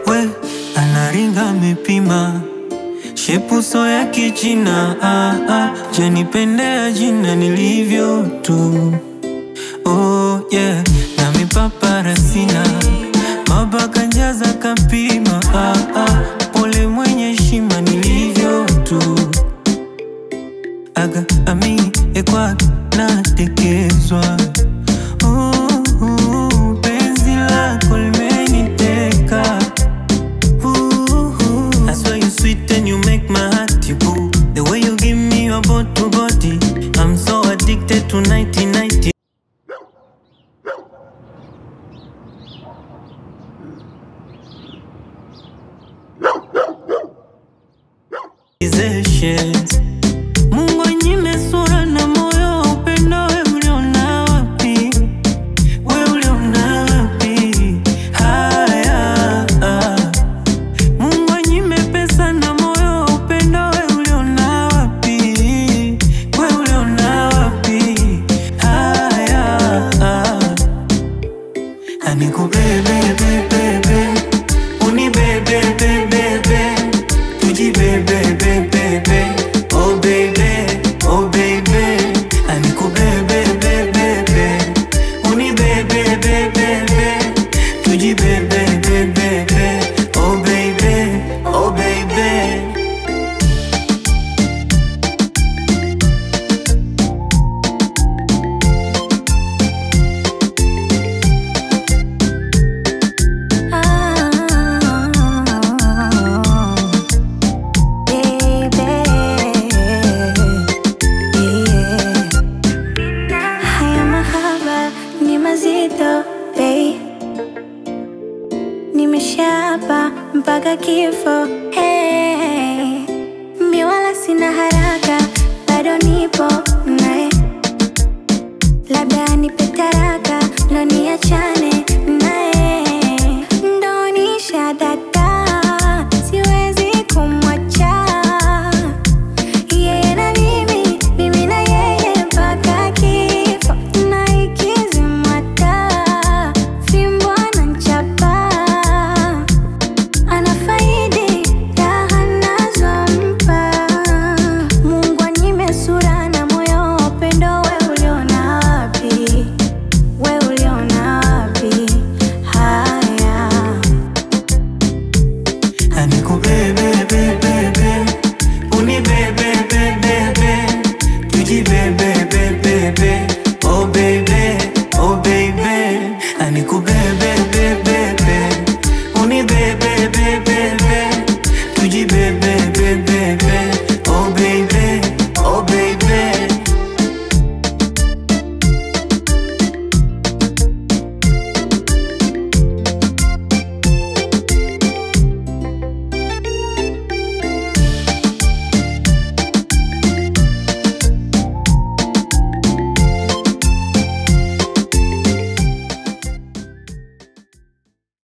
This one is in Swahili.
We, anaringa mepima shepuso ya kichina. Janipendea jina nilivyo tu. Oh yeah, na mipapara sina, mabaka njaza kapima. Pole mwenye shima nilivyo tu. Aga ami ekwa natekezwa. Penzi lako limeniteka. I swear you sweet and you make my heart boo. The way you give me your body, I'm so addicted to 1990. Mungu anyime sura na moyo upendo. We uliona wapi? We uliona wapi? Haya Mungu anyime pesa na moyo upendo. We uliona wapi? We uliona wapi? Haya anikubebe bebe, unibebe bebe, tujibebe bebe. Oh baby, oh baby, anikubebe bebe, unibebe bebe, tujibebe bebe. Oh baby, oh baby. Nimeshapa mpaka kifo. Hey, mi wala sina haraka, bado nipo nae. Labda nipe taraka, ndo niachane